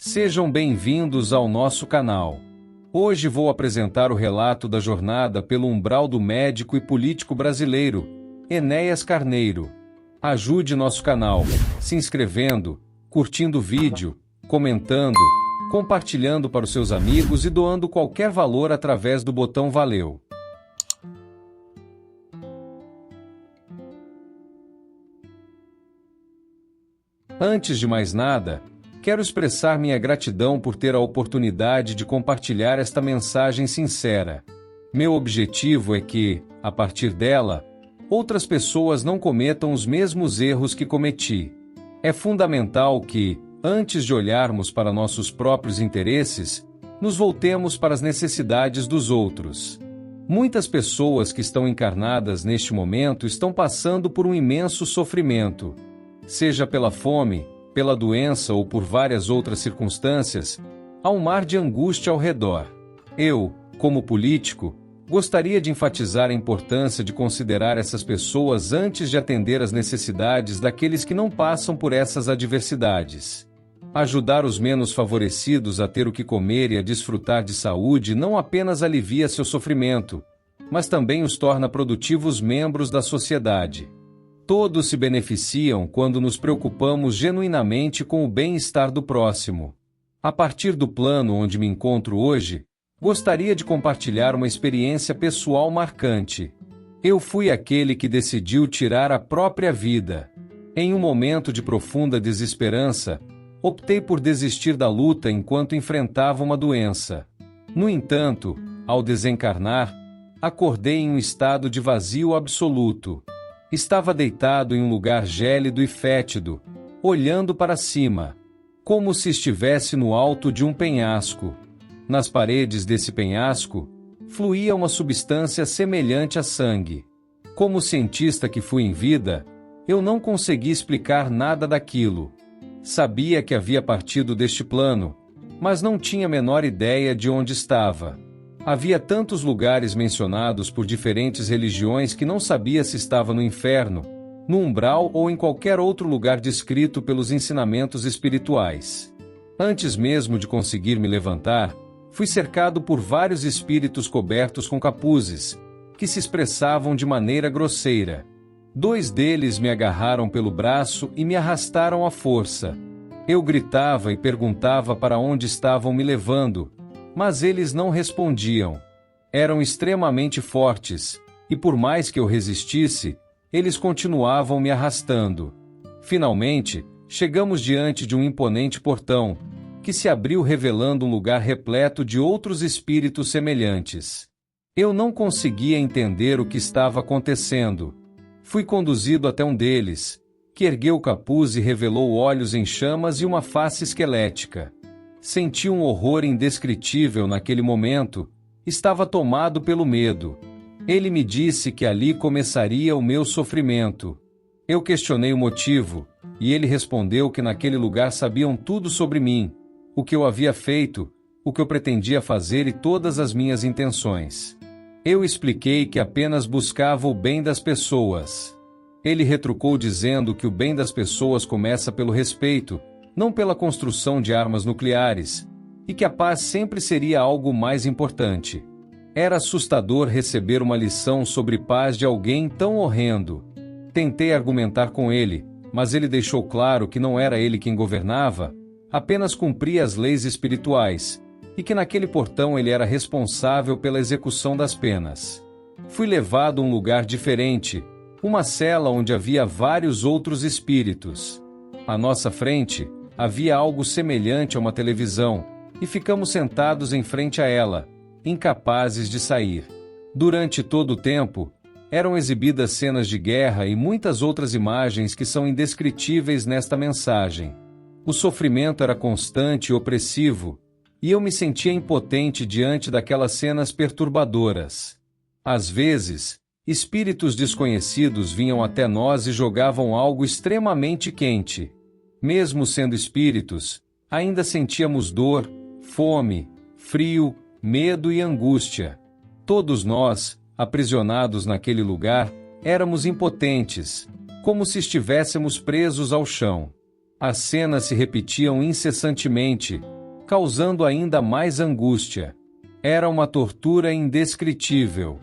Sejam bem-vindos ao nosso canal. Hoje vou apresentar o relato da jornada pelo umbral do médico e político brasileiro, Enéas Carneiro. Ajude nosso canal, se inscrevendo, curtindo o vídeo, comentando, compartilhando para os seus amigos e doando qualquer valor através do botão Valeu. Antes de mais nada, quero expressar minha gratidão por ter a oportunidade de compartilhar esta mensagem sincera. Meu objetivo é que, a partir dela, outras pessoas não cometam os mesmos erros que cometi. É fundamental que, antes de olharmos para nossos próprios interesses, nos voltemos para as necessidades dos outros. Muitas pessoas que estão encarnadas neste momento estão passando por um imenso sofrimento. Seja pela fome, pela doença ou por várias outras circunstâncias, há um mar de angústia ao redor. Eu, como político, gostaria de enfatizar a importância de considerar essas pessoas antes de atender às necessidades daqueles que não passam por essas adversidades. Ajudar os menos favorecidos a ter o que comer e a desfrutar de saúde não apenas alivia seu sofrimento, mas também os torna produtivos membros da sociedade. Todos se beneficiam quando nos preocupamos genuinamente com o bem-estar do próximo. A partir do plano onde me encontro hoje, gostaria de compartilhar uma experiência pessoal marcante. Eu fui aquele que decidiu tirar a própria vida. Em um momento de profunda desesperança, optei por desistir da luta enquanto enfrentava uma doença. No entanto, ao desencarnar, acordei em um estado de vazio absoluto. Estava deitado em um lugar gélido e fétido, olhando para cima, como se estivesse no alto de um penhasco. Nas paredes desse penhasco, fluía uma substância semelhante a sangue. Como cientista que fui em vida, eu não consegui explicar nada daquilo. Sabia que havia partido deste plano, mas não tinha a menor ideia de onde estava. Havia tantos lugares mencionados por diferentes religiões que não sabia se estava no inferno, no umbral ou em qualquer outro lugar descrito pelos ensinamentos espirituais. Antes mesmo de conseguir me levantar, fui cercado por vários espíritos cobertos com capuzes, que se expressavam de maneira grosseira. 2 deles me agarraram pelo braço e me arrastaram à força. Eu gritava e perguntava para onde estavam me levando, mas eles não respondiam. Eram extremamente fortes, e por mais que eu resistisse, eles continuavam me arrastando. Finalmente, chegamos diante de um imponente portão, que se abriu revelando um lugar repleto de outros espíritos semelhantes. Eu não conseguia entender o que estava acontecendo. Fui conduzido até um deles, que ergueu o capuz e revelou olhos em chamas e uma face esquelética. Senti um horror indescritível naquele momento, estava tomado pelo medo. Ele me disse que ali começaria o meu sofrimento. Eu questionei o motivo, e ele respondeu que naquele lugar sabiam tudo sobre mim, o que eu havia feito, o que eu pretendia fazer e todas as minhas intenções. Eu expliquei que apenas buscava o bem das pessoas. Ele retrucou dizendo que o bem das pessoas começa pelo respeito, não pela construção de armas nucleares, e que a paz sempre seria algo mais importante. Era assustador receber uma lição sobre paz de alguém tão horrendo. Tentei argumentar com ele, mas ele deixou claro que não era ele quem governava, apenas cumpria as leis espirituais, e que naquele portão ele era responsável pela execução das penas. Fui levado a um lugar diferente, uma cela onde havia vários outros espíritos. À nossa frente, havia algo semelhante a uma televisão, e ficamos sentados em frente a ela, incapazes de sair. Durante todo o tempo, eram exibidas cenas de guerra e muitas outras imagens que são indescritíveis nesta mensagem. O sofrimento era constante e opressivo, e eu me sentia impotente diante daquelas cenas perturbadoras. Às vezes, espíritos desconhecidos vinham até nós e jogavam algo extremamente quente. Mesmo sendo espíritos, ainda sentíamos dor, fome, frio, medo e angústia. Todos nós, aprisionados naquele lugar, éramos impotentes, como se estivéssemos presos ao chão. As cenas se repetiam incessantemente, causando ainda mais angústia. Era uma tortura indescritível.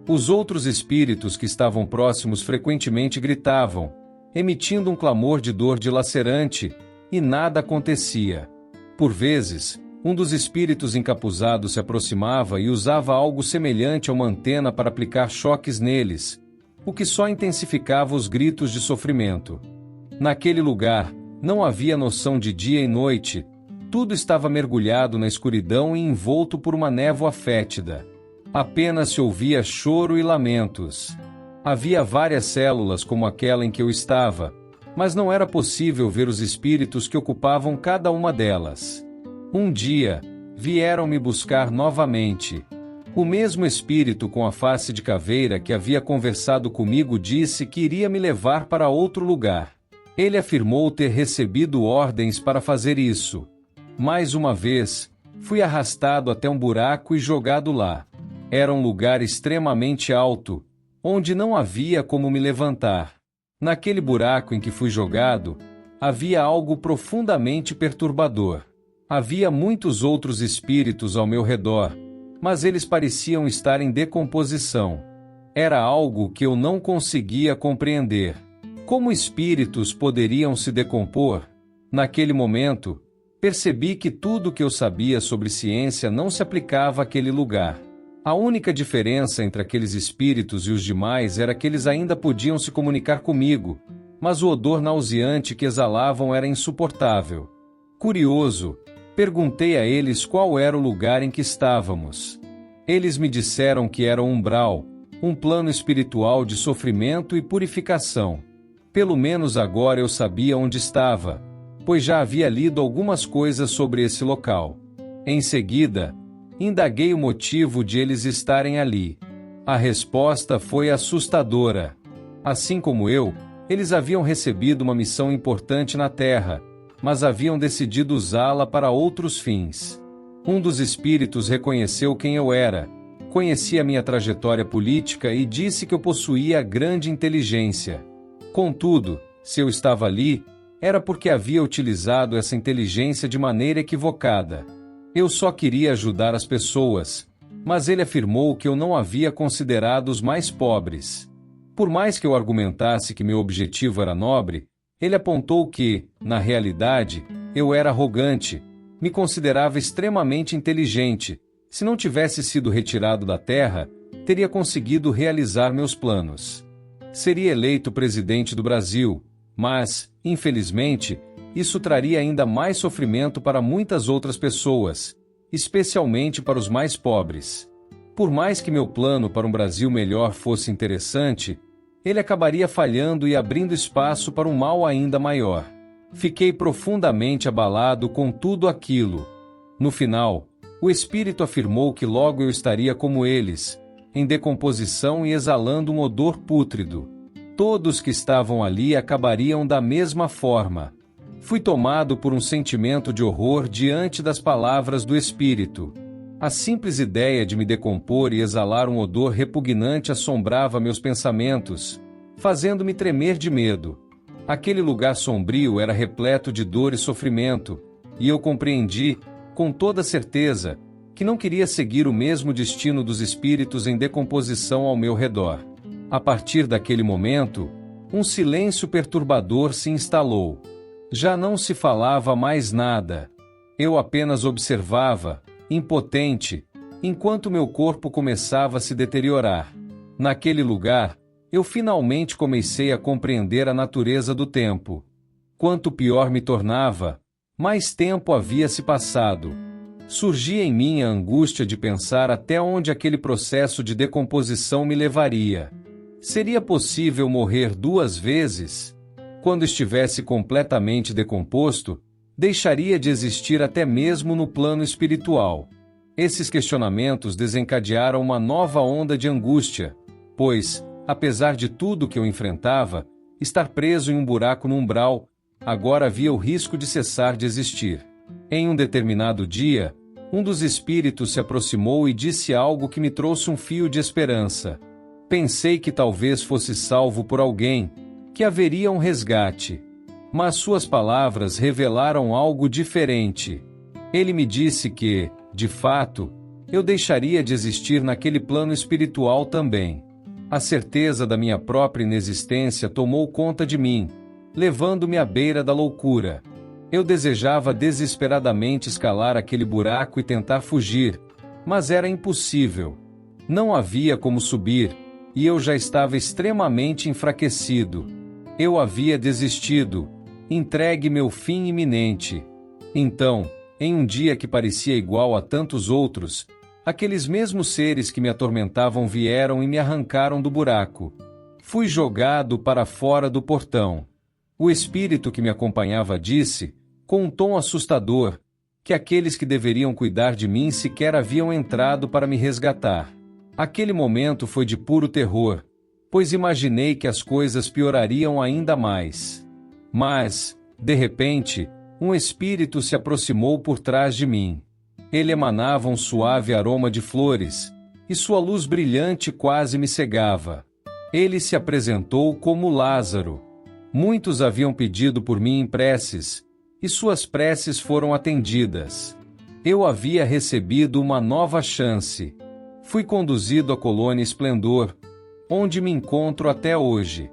Os outros espíritos que estavam próximos frequentemente gritavam, emitindo um clamor de dor dilacerante, e nada acontecia. Por vezes, um dos espíritos encapuzados se aproximava e usava algo semelhante a uma antena para aplicar choques neles, o que só intensificava os gritos de sofrimento. Naquele lugar, não havia noção de dia e noite, tudo estava mergulhado na escuridão e envolto por uma névoa fétida. Apenas se ouvia choro e lamentos. Havia várias células como aquela em que eu estava, mas não era possível ver os espíritos que ocupavam cada uma delas. Um dia, vieram me buscar novamente. O mesmo espírito com a face de caveira que havia conversado comigo disse que iria me levar para outro lugar. Ele afirmou ter recebido ordens para fazer isso. Mais uma vez, fui arrastado até um buraco e jogado lá. Era um lugar extremamente alto, onde não havia como me levantar. Naquele buraco em que fui jogado, havia algo profundamente perturbador. Havia muitos outros espíritos ao meu redor, mas eles pareciam estar em decomposição. Era algo que eu não conseguia compreender. Como espíritos poderiam se decompor? Naquele momento, percebi que tudo o que eu sabia sobre ciência não se aplicava àquele lugar. A única diferença entre aqueles espíritos e os demais era que eles ainda podiam se comunicar comigo, mas o odor nauseante que exalavam era insuportável. Curioso, perguntei a eles qual era o lugar em que estávamos. Eles me disseram que era o umbral, um plano espiritual de sofrimento e purificação. Pelo menos agora eu sabia onde estava, pois já havia lido algumas coisas sobre esse local. Em seguida, indaguei o motivo de eles estarem ali. A resposta foi assustadora. Assim como eu, eles haviam recebido uma missão importante na Terra, mas haviam decidido usá-la para outros fins. Um dos espíritos reconheceu quem eu era, conhecia minha trajetória política e disse que eu possuía grande inteligência. Contudo, se eu estava ali, era porque havia utilizado essa inteligência de maneira equivocada. Eu só queria ajudar as pessoas, mas ele afirmou que eu não havia considerado os mais pobres. Por mais que eu argumentasse que meu objetivo era nobre, ele apontou que, na realidade, eu era arrogante, me considerava extremamente inteligente. Se não tivesse sido retirado da Terra, teria conseguido realizar meus planos. Seria eleito presidente do Brasil, mas, infelizmente, isso traria ainda mais sofrimento para muitas outras pessoas, especialmente para os mais pobres. Por mais que meu plano para um Brasil melhor fosse interessante, ele acabaria falhando e abrindo espaço para um mal ainda maior. Fiquei profundamente abalado com tudo aquilo. No final, o espírito afirmou que logo eu estaria como eles, em decomposição e exalando um odor pútrido. Todos que estavam ali acabariam da mesma forma. Fui tomado por um sentimento de horror diante das palavras do espírito. A simples ideia de me decompor e exalar um odor repugnante assombrava meus pensamentos, fazendo-me tremer de medo. Aquele lugar sombrio era repleto de dor e sofrimento, e eu compreendi, com toda certeza, que não queria seguir o mesmo destino dos espíritos em decomposição ao meu redor. A partir daquele momento, um silêncio perturbador se instalou. Já não se falava mais nada. Eu apenas observava, impotente, enquanto meu corpo começava a se deteriorar. Naquele lugar, eu finalmente comecei a compreender a natureza do tempo. Quanto pior me tornava, mais tempo havia se passado. Surgia em mim a angústia de pensar até onde aquele processo de decomposição me levaria. Seria possível morrer 2 vezes? Quando estivesse completamente decomposto, deixaria de existir até mesmo no plano espiritual. Esses questionamentos desencadearam uma nova onda de angústia, pois, apesar de tudo que eu enfrentava, estar preso em um buraco no umbral, agora havia o risco de cessar de existir. Em um determinado dia, um dos espíritos se aproximou e disse algo que me trouxe um fio de esperança. Pensei que talvez fosse salvo por alguém, que haveria um resgate. Mas suas palavras revelaram algo diferente. Ele me disse que, de fato, eu deixaria de existir naquele plano espiritual também. A certeza da minha própria inexistência tomou conta de mim, levando-me à beira da loucura. Eu desejava desesperadamente escalar aquele buraco e tentar fugir, mas era impossível. Não havia como subir, e eu já estava extremamente enfraquecido. Eu havia desistido, entregue meu fim iminente. Então, em um dia que parecia igual a tantos outros, aqueles mesmos seres que me atormentavam vieram e me arrancaram do buraco. Fui jogado para fora do portão. O espírito que me acompanhava disse, com um tom assustador, que aqueles que deveriam cuidar de mim sequer haviam entrado para me resgatar. Aquele momento foi de puro terror, pois imaginei que as coisas piorariam ainda mais. Mas, de repente, um espírito se aproximou por trás de mim. Ele emanava um suave aroma de flores, e sua luz brilhante quase me cegava. Ele se apresentou como Lázaro. Muitos haviam pedido por mim em preces, e suas preces foram atendidas. Eu havia recebido uma nova chance. Fui conduzido à colônia Esplendor, onde me encontro até hoje.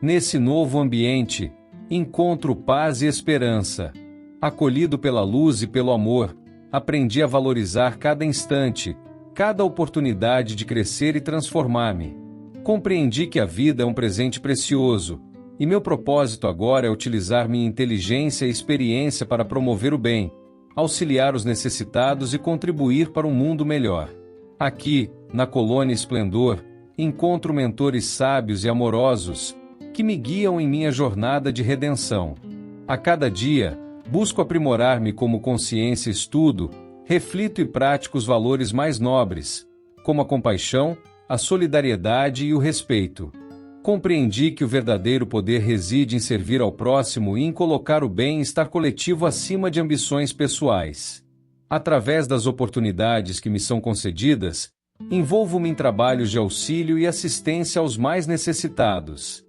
Nesse novo ambiente, encontro paz e esperança. Acolhido pela luz e pelo amor, aprendi a valorizar cada instante, cada oportunidade de crescer e transformar-me. Compreendi que a vida é um presente precioso, e meu propósito agora é utilizar minha inteligência e experiência para promover o bem, auxiliar os necessitados e contribuir para um mundo melhor. Aqui, na Colônia Esplendor, encontro mentores sábios e amorosos, que me guiam em minha jornada de redenção. A cada dia, busco aprimorar-me como consciência estudo, reflito e pratico os valores mais nobres, como a compaixão, a solidariedade e o respeito. Compreendi que o verdadeiro poder reside em servir ao próximo e em colocar o bem-estar coletivo acima de ambições pessoais. Através das oportunidades que me são concedidas, envolvo-me em trabalhos de auxílio e assistência aos mais necessitados.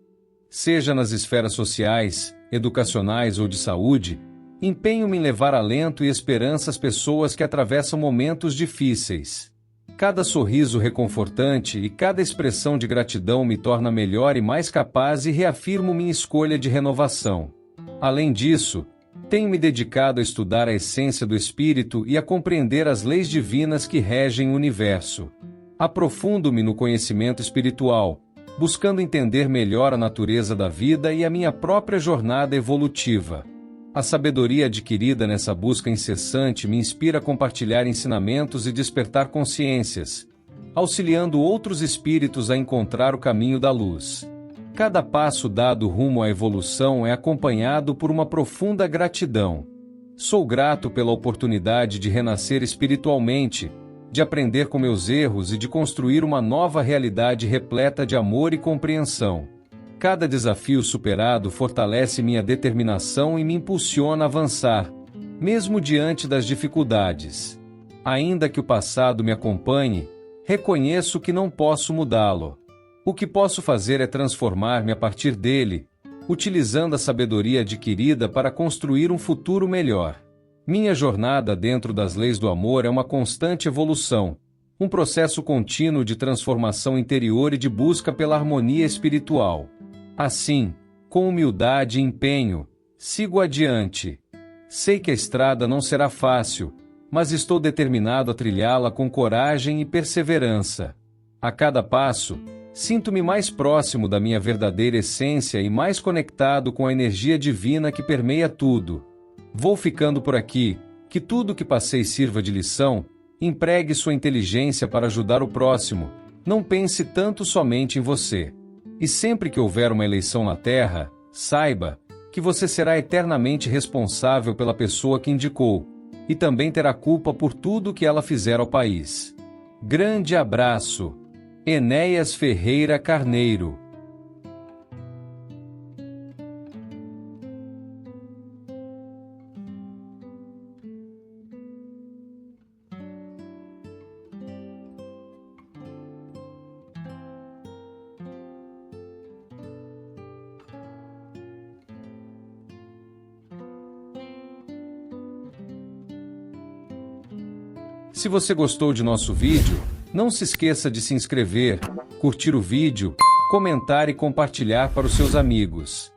Seja nas esferas sociais, educacionais ou de saúde, empenho-me em levar alento e esperança às pessoas que atravessam momentos difíceis. Cada sorriso reconfortante e cada expressão de gratidão me torna melhor e mais capaz e reafirmo minha escolha de renovação. Além disso, tenho me dedicado a estudar a essência do espírito e a compreender as leis divinas que regem o universo. Aprofundo-me no conhecimento espiritual, buscando entender melhor a natureza da vida e a minha própria jornada evolutiva. A sabedoria adquirida nessa busca incessante me inspira a compartilhar ensinamentos e despertar consciências, auxiliando outros espíritos a encontrar o caminho da luz. Cada passo dado rumo à evolução é acompanhado por uma profunda gratidão. Sou grato pela oportunidade de renascer espiritualmente, de aprender com meus erros e de construir uma nova realidade repleta de amor e compreensão. Cada desafio superado fortalece minha determinação e me impulsiona a avançar, mesmo diante das dificuldades. Ainda que o passado me acompanhe, reconheço que não posso mudá-lo. O que posso fazer é transformar-me a partir dele, utilizando a sabedoria adquirida para construir um futuro melhor. Minha jornada dentro das leis do amor é uma constante evolução, um processo contínuo de transformação interior e de busca pela harmonia espiritual. Assim, com humildade e empenho, sigo adiante. Sei que a estrada não será fácil, mas estou determinado a trilhá-la com coragem e perseverança. A cada passo, sinto-me mais próximo da minha verdadeira essência e mais conectado com a energia divina que permeia tudo. Vou ficando por aqui, que tudo que passei sirva de lição, empregue sua inteligência para ajudar o próximo, não pense tanto somente em você. E sempre que houver uma eleição na Terra, saiba que você será eternamente responsável pela pessoa que indicou, e também terá culpa por tudo que ela fizer ao país. Grande abraço. Enéas Ferreira Carneiro. Se você gostou de nosso vídeo, não se esqueça de se inscrever, curtir o vídeo, comentar e compartilhar para os seus amigos.